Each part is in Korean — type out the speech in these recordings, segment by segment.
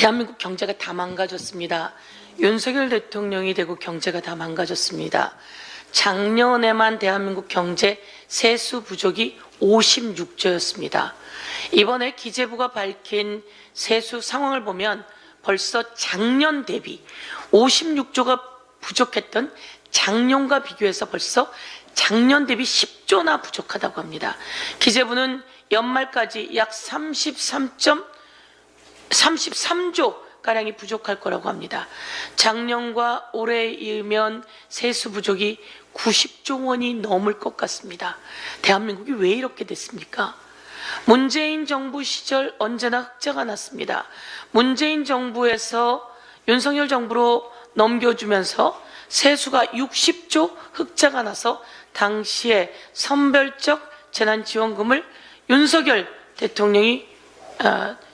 대한민국 경제가 다 망가졌습니다. 윤석열 대통령이 되고 경제가 다 망가졌습니다. 작년에만 대한민국 경제 세수 부족이 56조였습니다. 이번에 기재부가 밝힌 세수 상황을 보면 벌써 작년 대비 56조가 부족했던 작년과 비교해서 벌써 작년 대비 10조나 부족하다고 합니다. 기재부는 연말까지 약 33조가량이 부족할 거라고 합니다. 작년과 올해에 이으면 세수 부족이 90조 원이 넘을 것 같습니다. 대한민국이 왜 이렇게 됐습니까? 문재인 정부 시절 언제나 흑자가 났습니다. 문재인 정부에서 윤석열 정부로 넘겨주면서 세수가 60조 흑자가 나서 당시에 선별적 재난지원금을 윤석열 대통령이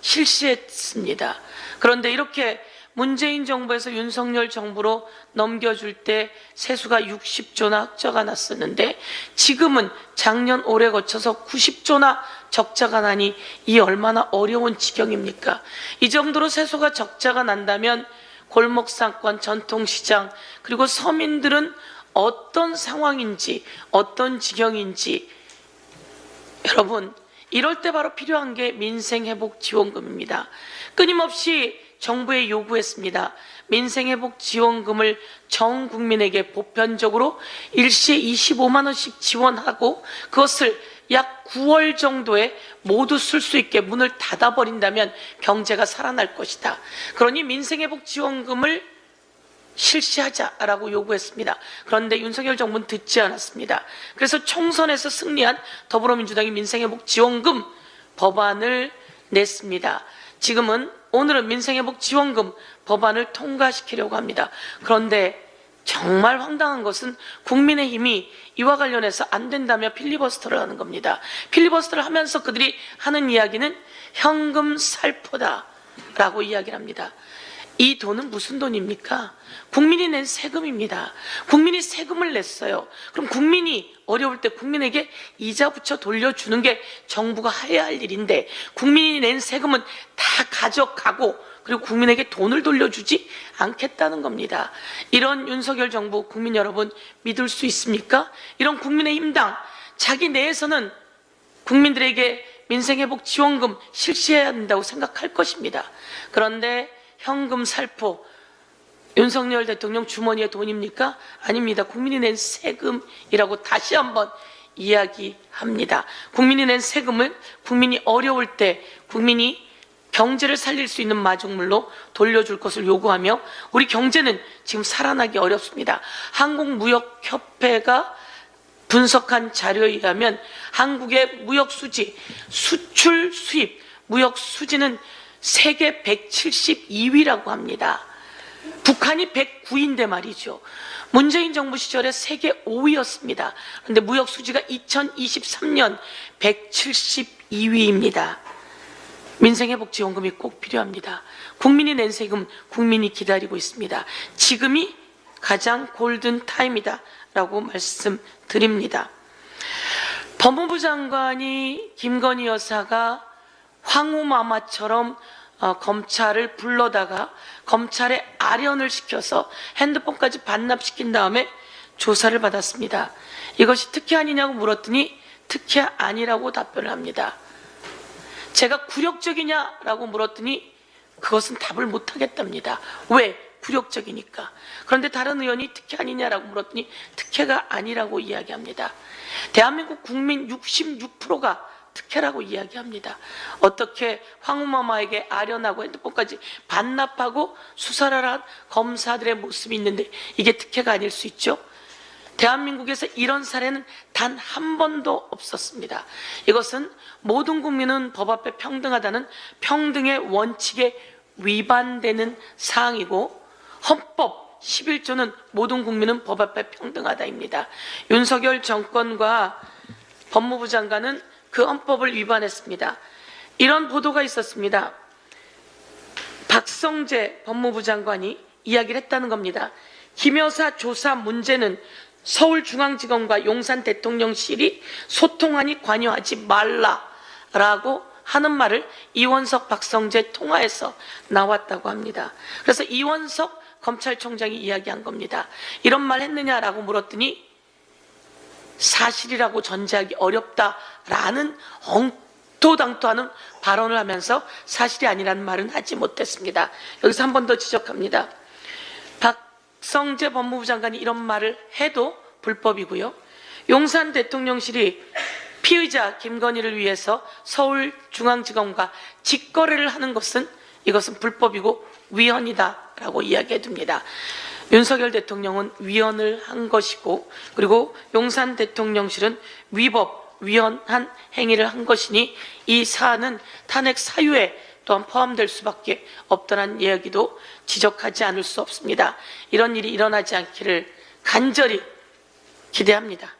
실시했습니다. 그런데 이렇게 문재인 정부에서 윤석열 정부로 넘겨줄 때 세수가 60조나 흑자가 났었는데 지금은 작년 올해 거쳐서 90조나 적자가 나니 이 얼마나 어려운 지경입니까? 이 정도로 세수가 적자가 난다면 골목상권, 전통시장 그리고 서민들은 어떤 상황인지 어떤 지경인지 여러분 이럴 때 바로 필요한 게 민생회복지원금입니다. 끊임없이 정부에 요구했습니다. 민생회복지원금을 전 국민에게 보편적으로 일시에 25만 원씩 지원하고 그것을 약 9월 정도에 모두 쓸 수 있게 문을 닫아버린다면 경제가 살아날 것이다. 그러니 민생회복지원금을 실시하자라고 요구했습니다. 그런데 윤석열 정부는 듣지 않았습니다. 그래서 총선에서 승리한 더불어민주당이 민생회복지원금 법안을 냈습니다. 오늘은 민생회복지원금 법안을 통과시키려고 합니다. 그런데 정말 황당한 것은 국민의힘이 이와 관련해서 안 된다며 필리버스터를 하는 겁니다. 필리버스터를 하면서 그들이 하는 이야기는 현금 살포다라고 이야기를 합니다. 이 돈은 무슨 돈입니까? 국민이 낸 세금입니다. 국민이 세금을 냈어요. 그럼 국민이 어려울 때 국민에게 이자 붙여 돌려주는 게 정부가 해야 할 일인데 국민이 낸 세금은 다 가져가고 그리고 국민에게 돈을 돌려주지 않겠다는 겁니다. 이런 윤석열 정부 국민 여러분 믿을 수 있습니까? 이런 국민의힘당 자기 내에서는 국민들에게 민생회복지원금 실시해야 한다고 생각할 것입니다. 그런데 현금 살포, 윤석열 대통령 주머니의 돈입니까? 아닙니다. 국민이 낸 세금이라고 다시 한번 이야기합니다. 국민이 낸 세금을 국민이 어려울 때 국민이 경제를 살릴 수 있는 마중물로 돌려줄 것을 요구하며 우리 경제는 지금 살아나기 어렵습니다. 한국무역협회가 분석한 자료에 의하면 한국의 무역수지, 수출, 수입, 무역수지는 세계 172위라고 합니다. 북한이 109위인데 말이죠. 문재인 정부 시절에 세계 5위였습니다. 그런데 무역수지가 2023년 172위입니다. 민생회복지원금이 꼭 필요합니다. 국민이 낸 세금 국민이 기다리고 있습니다. 지금이 가장 골든타임이다 라고 말씀드립니다. 법무부 장관이 김건희 여사가 황후마마처럼 검찰을 불러다가 검찰에 아련을 시켜서 핸드폰까지 반납시킨 다음에 조사를 받았습니다. 이것이 특혜 아니냐고 물었더니 특혜 아니라고 답변을 합니다. 제가 굴욕적이냐라고 물었더니 그것은 답을 못하겠답니다. 왜? 굴욕적이니까. 그런데 다른 의원이 특혜 아니냐라고 물었더니 특혜가 아니라고 이야기합니다. 대한민국 국민 66%가 특혜라고 이야기합니다. 어떻게 황후마마에게 아련하고 핸드폰까지 반납하고 수사를 한 검사들의 모습이 있는데 이게 특혜가 아닐 수 있죠? 대한민국에서 이런 사례는 단 한 번도 없었습니다. 이것은 모든 국민은 법 앞에 평등하다는 평등의 원칙에 위반되는 사항이고 헌법 11조는 모든 국민은 법 앞에 평등하다입니다. 윤석열 정권과 법무부 장관은 그 헌법을 위반했습니다. 이런 보도가 있었습니다. 박성재 법무부 장관이 이야기를 했다는 겁니다. 김 여사 조사 문제는 서울중앙지검과 용산대통령실이 소통하니 관여하지 말라라고 하는 말을 이원석 박성재 통화에서 나왔다고 합니다. 그래서 이원석 검찰총장이 이야기한 겁니다. 이런 말 했느냐라고 물었더니 사실이라고 전제하기 어렵다라는 엉토당토하는 발언을 하면서 사실이 아니라는 말은 하지 못했습니다. 여기서 한 번 더 지적합니다. 박성재 법무부 장관이 이런 말을 해도 불법이고요. 용산 대통령실이 피의자 김건희를 위해서 서울중앙지검과 직거래를 하는 것은 이것은 불법이고 위헌이다라고 이야기해 둡니다. 윤석열 대통령은 위헌을 한 것이고 그리고 용산 대통령실은 위헌한 행위를 한 것이니 이 사안은 탄핵 사유에 또한 포함될 수밖에 없다는 이야기도 지적하지 않을 수 없습니다. 이런 일이 일어나지 않기를 간절히 기대합니다.